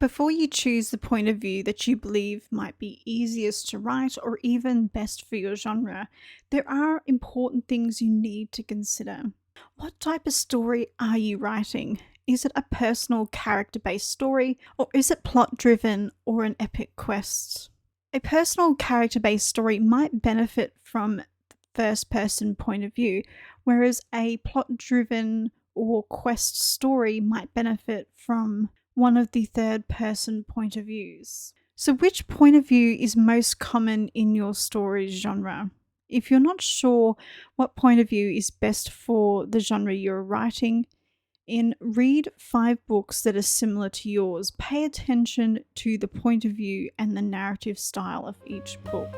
Before you choose the point of view that you believe might be easiest to write or even best for your genre, there are important things you need to consider. What type of story are you writing? Is it a personal character-based story, or is it plot-driven or an epic quest? A personal character-based story might benefit from the first-person point of view, whereas a plot-driven or quest story might benefit from one of the third-person point of views. So which point of view is most common in your story's genre? If you're not sure what point of view is best for the genre you're writing in, read 5 books that are similar to yours. Pay attention to the point of view and the narrative style of each book.